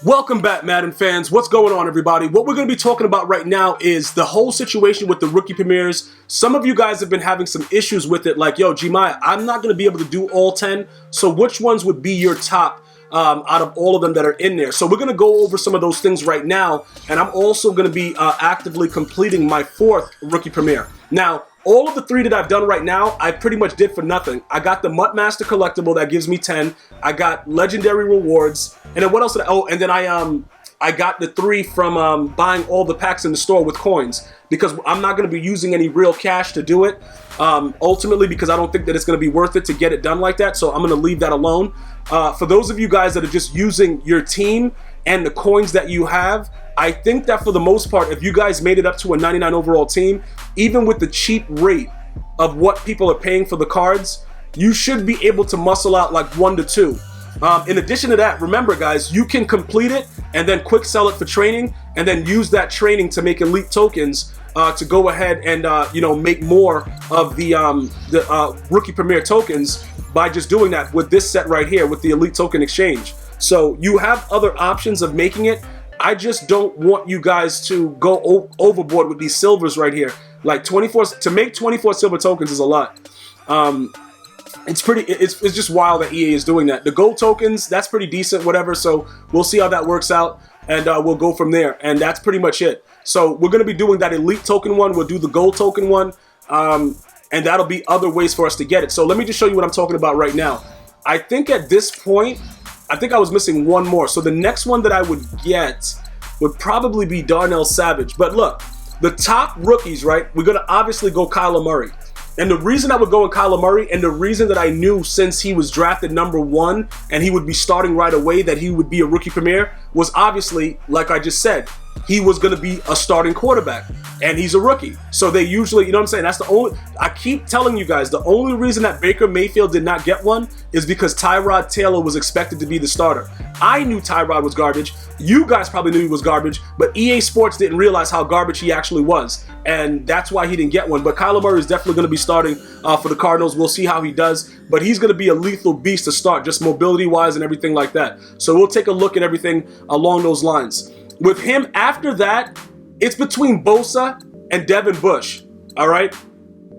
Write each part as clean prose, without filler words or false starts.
Welcome back, Madden fans. What's going on, everybody? What we're going to be talking about right now is the whole situation with the rookie premieres. Some of you guys have been having some issues with it, like, yo, Gmia, I'm not going to be able to do all 10, so which ones would be your top out of all of them that are in there? So we're going to go over some of those things right now, and I'm also going to be actively completing my 4th rookie premiere. Now, all of the 3 that I've done right now, I pretty much did for nothing. I got the Mutt Master collectible that gives me 10. I got legendary rewards, and then what else did I? Oh, and then I got the 3 from buying all the packs in the store with coins, because I'm not going to be using any real cash to do it. Ultimately, because I don't think that it's going to be worth it to get it done like that, so I'm going to leave that alone. For those of you guys that are just using your team and the coins that you have, I think that for the most part, if you guys made it up to a 99 overall team, even with the cheap rate of what people are paying for the cards, you should be able to muscle out like 1 to 2. In addition to that, remember guys, you can complete it and then quick sell it for training, and then use that training to make elite tokens to go ahead and make more of the rookie premier tokens by just doing that with this set right here with the elite token exchange. So you have other options of making it. I just don't want you guys to go overboard with these silvers right here. Like 24 to make 24 silver tokens is a lot. It's just wild that EA is doing that. The gold tokens, that's pretty decent, whatever. So we'll see how that works out, and we'll go from there. And that's pretty much it. So we're going to be doing that elite token one. We'll do the gold token one, and that'll be other ways for us to get it. So let me just show you what I'm talking about right now. I think at this point, I think I was missing one more. So the next one that I would get would probably be Darnell Savage. But look, the top rookies, right? We're going to obviously go Kyler Murray. And the reason I would go in Kyler Murray, and the reason that I knew since he was drafted #1 and he would be starting right away that he would be a rookie premier, was obviously, like I just said, he was going to be a starting quarterback, and he's a rookie. So they usually, you know what I'm saying? That's the only, I keep telling you guys, the only reason that Baker Mayfield did not get one is because Tyrod Taylor was expected to be the starter. I knew Tyrod was garbage. You guys probably knew he was garbage, but EA Sports didn't realize how garbage he actually was, and that's why he didn't get one. But Kyler Murray is definitely going to be starting for the Cardinals. We'll see how he does, but he's going to be a lethal beast to start, just mobility-wise and everything like that. So we'll take a look at everything along those lines. With him, after that, it's between BOSA and Devin Bush, all right?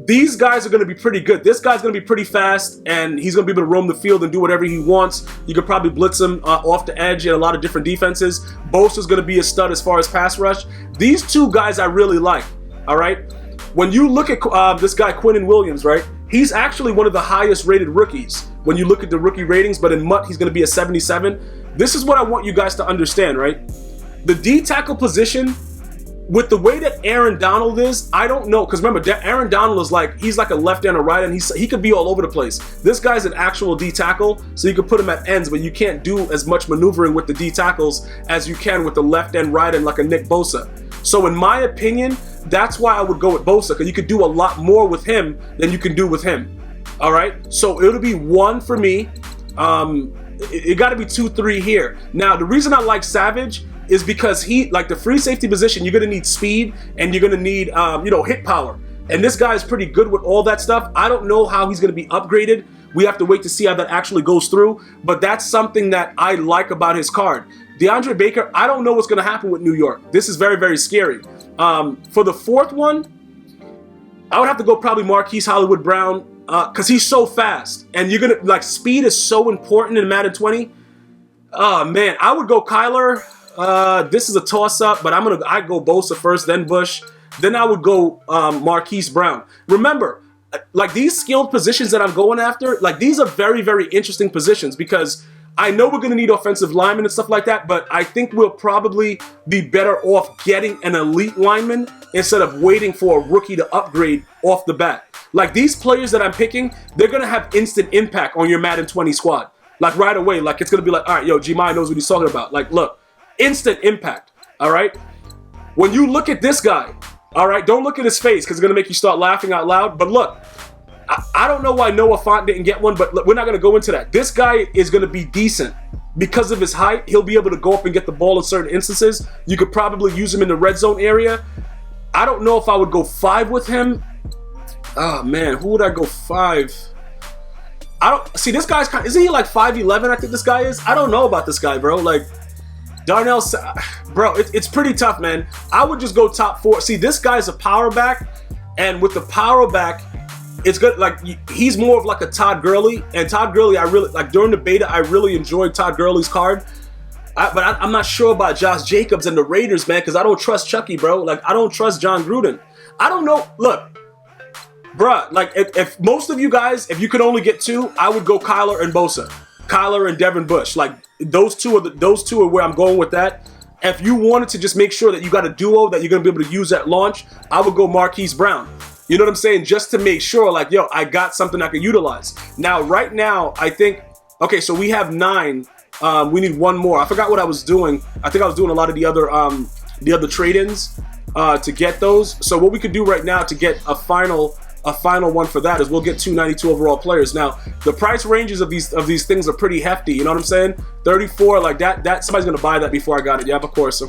These guys are going to be pretty good. This guy's going to be pretty fast, and he's going to be able to roam the field and do whatever he wants. You could probably blitz him off the edge in a lot of different defenses. Bosa's going to be a stud as far as pass rush. These two guys I really like, all right? When you look at this guy, Quinnen Williams, right? He's actually one of the highest rated rookies when you look at the rookie ratings, but in MUT, he's going to be a 77. This is what I want you guys to understand, right? The D tackle position, with the way that Aaron Donald is, I don't know, because remember, Aaron Donald is like, he's like a left and a right, and he could be all over the place. This guy's an actual D tackle, so you can put him at ends, but you can't do as much maneuvering with the D tackles as you can with the left and right and like a Nick Bosa. So in my opinion, that's why I would go with Bosa, because you could do a lot more with him than you can do with him. All right, so it'll be 1 for me. It got to be 2, 3 here. Now, the reason I like Savage is because he, like the free safety position, you're going to need speed and you're going to need, hit power. And this guy is pretty good with all that stuff. I don't know how he's going to be upgraded. We have to wait to see how that actually goes through. But that's something that I like about his card. DeAndre Baker, I don't know what's going to happen with New York. This is very, very scary. For the 4th one, I would have to go probably Marquise Hollywood Brown because he's so fast. And you're going to, like, speed is so important in Madden 20. Oh, man, I would go Kyler. This is a toss-up, but I go Bosa first, then Bush, then I would go Marquise Brown. Remember, like these skilled positions that I'm going after, like these are very, very interesting positions because I know we're going to need offensive linemen and stuff like that, but I think we'll probably be better off getting an elite lineman instead of waiting for a rookie to upgrade off the bat. Like these players that I'm picking, they're going to have instant impact on your Madden 20 squad. Like right away, like it's going to be like, all right, yo, Gmia knows what he's talking about. Like, look. Instant impact, all right? When you look at this guy, all right, don't look at his face because it's going to make you start laughing out loud. But look, I don't know why Noah Fant didn't get one, but look, we're not going to go into that. This guy is going to be decent. Because of his height, he'll be able to go up and get the ball in certain instances. You could probably use him in the red zone area. I don't know if I would go 5 with him. Oh, man, who would I go 5? I don't see this guy's isn't he like 5'11"? I think this guy is. I don't know about this guy, bro. Like, Darnell, bro, it's pretty tough, man. I would just go top 4. See, this guy's a power back, and with the power back, it's good. Like, he's more of like a Todd Gurley, and Todd Gurley, I really like during the beta. I really enjoyed Todd Gurley's card, but I'm not sure about Josh Jacobs and the Raiders, man, because I don't trust Chucky, bro. Like, I don't trust John Gruden. I don't know. Look, bruh, like if most of you guys, if you could only get 2, I would go Kyler and BOSA, Kyler and Devin Bush. Like, those two are where I'm going with that. If you wanted to just make sure that you got a duo that you're gonna be able to use at launch, I would go Marquise Brown. You know what I'm saying? Just to make sure, like, yo, I got something I can utilize. Now, right now, I think, okay, so we have 9. We need 1 more. I forgot what I was doing. I think I was doing a lot of the other trade-ins to get those. So what we could do right now to get a final one for that is we'll get 292 overall players. Now, the price ranges of these things are pretty hefty. You know what I'm saying? 34, like that somebody's gonna buy that before I got it. Yeah, of course.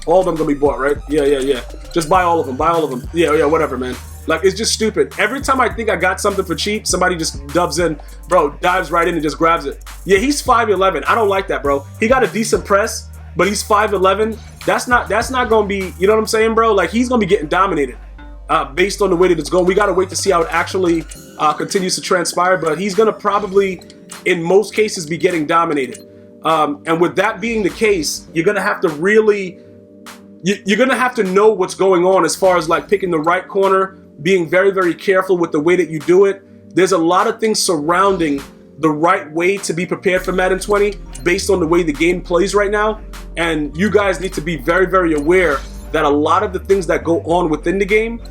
All of them gonna be bought, right? Yeah. Just buy all of them. Yeah, whatever, man. Like, it's just stupid. Every time I think I got something for cheap, somebody just dives right in and just grabs it. Yeah, he's 5'11". I don't like that, bro. He got a decent press, but he's 5'11". That's not gonna be, you know what I'm saying, bro? Like, he's gonna be getting dominated. Based on the way that it's going. We got to wait to see how it actually continues to transpire, but he's going to probably, in most cases, be getting dominated. And with that being the case, you're going to have to really, you're going to have to know what's going on as far as like picking the right corner, being very, very careful with the way that you do it. There's a lot of things surrounding the right way to be prepared for Madden 20 based on the way the game plays right now. And you guys need to be very, very aware that a lot of the things that go on within the game,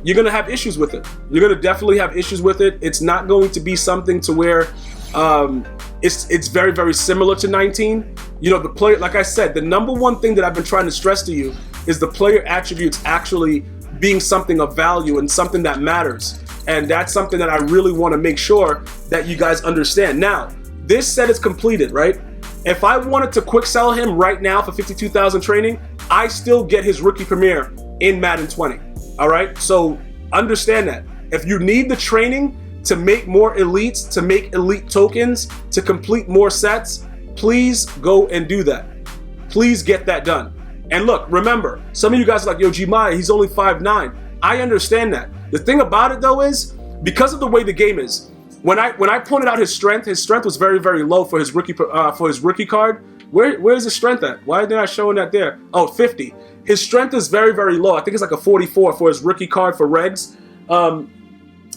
you're going to have issues with it. You're going to definitely have issues with it. It's not going to be something to where it's very, very similar to 19. You know, the player, like I said, the number one thing that I've been trying to stress to you is the player attributes actually being something of value and something that matters. And that's something that I really want to make sure that you guys understand. Now, this set is completed, right? If I wanted to quick sell him right now for 52,000 training, I still get his rookie premiere in Madden 20. All right, so understand that. If you need the training to make more elites, to make elite tokens, to complete more sets, please go and do that. Please get that done. And look, remember, some of you guys are like, yo, Gmia, he's only 5'9". I understand that. The thing about it though is, because of the way the game is, when I pointed out his strength was very, very low for his rookie card. Where's his strength at? Why they're not showing that there? Oh, 50. His strength is very, very low. I think it's like a 44 for his rookie card for regs.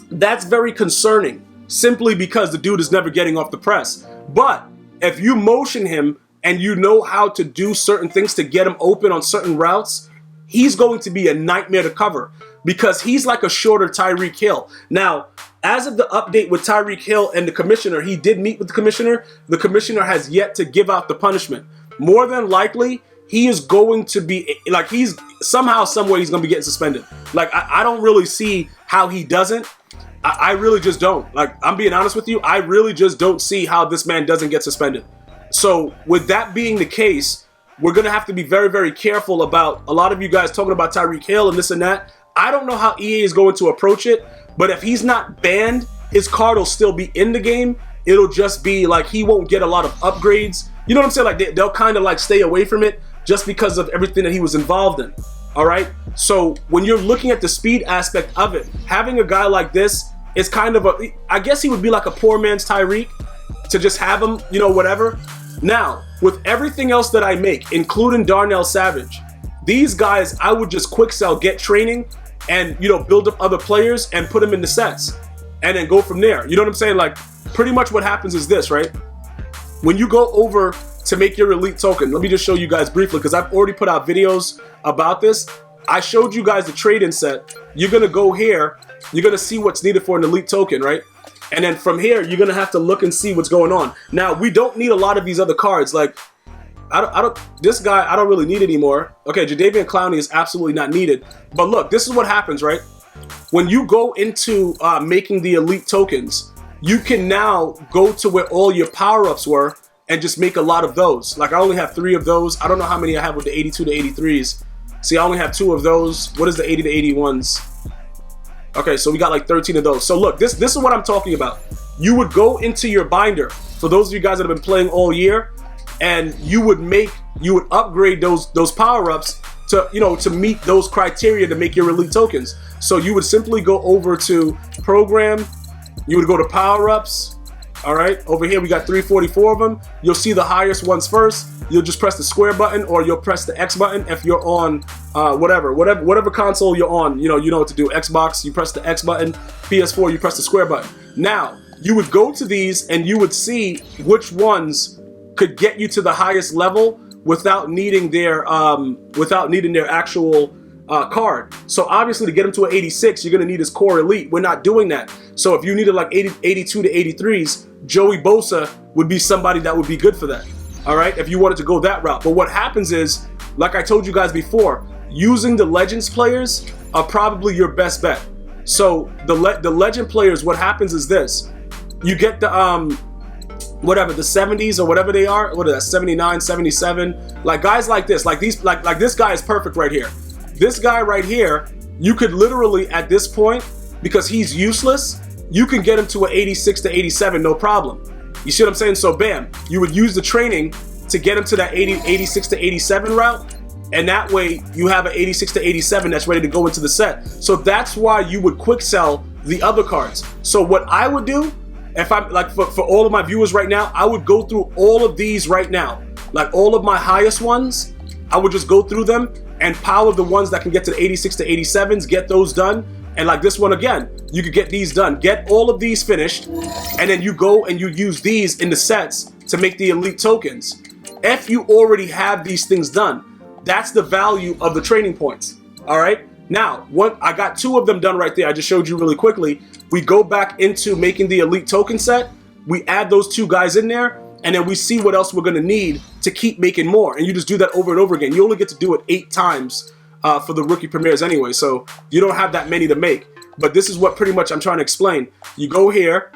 That's very concerning, simply because the dude is never getting off the press. But if you motion him and you know how to do certain things to get him open on certain routes, he's going to be a nightmare to cover because he's like a shorter Tyreek Hill. Now, as of the update with Tyreek Hill and the commissioner, he did meet with the commissioner. The commissioner has yet to give out the punishment. More than likely, he is going to be, like, he's somehow, some way he's going to be getting suspended. Like, I don't really see how he doesn't. I really just don't. Like, I'm being honest with you. I really just don't see how this man doesn't get suspended. So with that being the case, we're going to have to be very, very careful about a lot of you guys talking about Tyreek Hill and this and that. I don't know how EA is going to approach it, but if he's not banned, his card will still be in the game. It'll just be like he won't get a lot of upgrades. You know what I'm saying? Like they'll kind of like stay away from it just because of everything that he was involved in. All right. So when you're looking at the speed aspect of it, having a guy like this is kind of a, I guess he would be like a poor man's Tyreek to just have him, you know, whatever. Now, with everything else that I make, including Darnell Savage, these guys, I would just quick sell, get training, and, you know, build up other players and put them in the sets and then go from there. You know what I'm saying? Like, pretty much what happens is this, right? When you go over to make your elite token, let me just show you guys briefly because I've already put out videos about this. I showed you guys the trade-in set. You're going to go here. You're going to see what's needed for an elite token, right? And then from here, you're going to have to look and see what's going on. Now, we don't need a lot of these other cards. Like, this guy, I don't really need anymore. Okay, Jadeveon Clowney is absolutely not needed. But look, this is what happens, right? When you go into making the elite tokens, you can now go to where all your power-ups were and just make a lot of those. Like, I only have 3 of those. I don't know how many I have with the 82 to 83s. See, I only have 2 of those. What is the 80 to 81s? Okay, so we got like 13 of those. So look, this is what I'm talking about. You would go into your binder, for those of you guys that have been playing all year, and you would make you would upgrade those power-ups to, you know, to meet those criteria to make your elite tokens. So you would simply go over to program, you would go to power-ups. All right, over here we got 344 of them. You'll see the highest ones first. You'll just press the square button, or you'll press the X button if you're on whatever console you're on. You know what to do. Xbox, you press the X button. PS4, you press the square button. Now you would go to these and you would see which ones could get you to the highest level without needing their actual card. So obviously to get him to an 86, you're gonna need his core elite. We're not doing that. So if you needed like 82 to 83s, Joey Bosa would be somebody that would be good for that. All right, if you wanted to go that route. But what happens is, like I told you guys before, using the Legends players are probably your best bet. So the Legend players, what happens is this: you get the whatever, the 70s or whatever they are. What is that? 79, 77. Like guys like this, like these, like this guy is perfect right here. This guy right here, you could literally at this point, because he's useless, you can get him to an 86 to 87, no problem. You see what I'm saying? So bam, you would use the training to get him to that 86 to 87 route, and that way you have an 86 to 87 that's ready to go into the set. So that's why you would quick sell the other cards. So what I would do, if I'm like for all of my viewers right now, I would go through all of these right now. Like all of my highest ones, I would just go through them and power the ones that can get to the 86 to 87s, get those done. And like this one again, you could get these done. Get all of these finished, and then you go and you use these in the sets to make the elite tokens. If you already have these things done, that's the value of the training points. All right. Now, I got 2 of them done right there. I just showed you really quickly. We go back into making the elite token set. We add those 2 guys in there, and then we see what else we're going to need to keep making more. And you just do that over and over again. You only get to do it 8 times for the rookie premieres anyway, so you don't have that many to make. But this is what pretty much I'm trying to explain. You go here,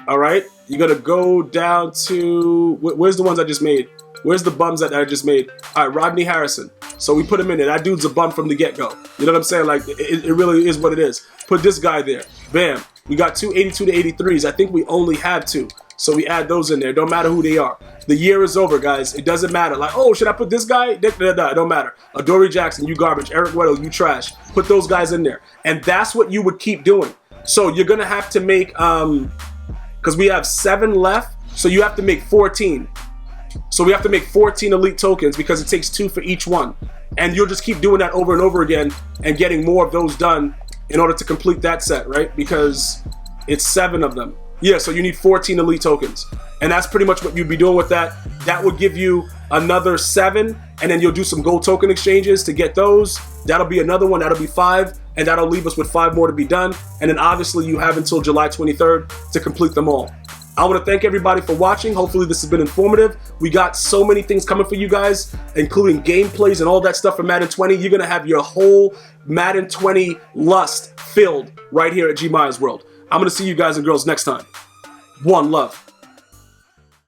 all right? You're going to go down to, where's the ones I just made? Where's the bums that I just made? All right, Rodney Harrison. So we put him in there. That dude's a bum from the get-go. You know what I'm saying? Like, it really is what it is. Put this guy there. Bam. We got 2 82 to 83s. I think we only have 2. So we add those in there. Don't matter who they are. The year is over, guys. It doesn't matter. Like, oh, should I put this guy? It don't matter. Adoree Jackson, you garbage. Eric Weddle, you trash. Put those guys in there. And that's what you would keep doing. So you're going to have to make, because we have 7 left, so you have to make 14. So we have to make 14 elite tokens because it takes 2 for each one. And you'll just keep doing that over and over again and getting more of those done in order to complete that set, right? Because it's 7 of them. Yeah, so you need 14 elite tokens. And that's pretty much what you'd be doing with that. That would give you another 7, and then you'll do some gold token exchanges to get those. That'll be another one, that'll be 5, and that'll leave us with 5 more to be done. And then obviously you have until July 23rd to complete them all. I want to thank everybody for watching. Hopefully this has been informative. We got so many things coming for you guys, including gameplays and all that stuff for Madden 20. You're going to have your whole Madden 20 lust filled right here at GmiasWorld. I'm going to see you guys and girls next time. One love.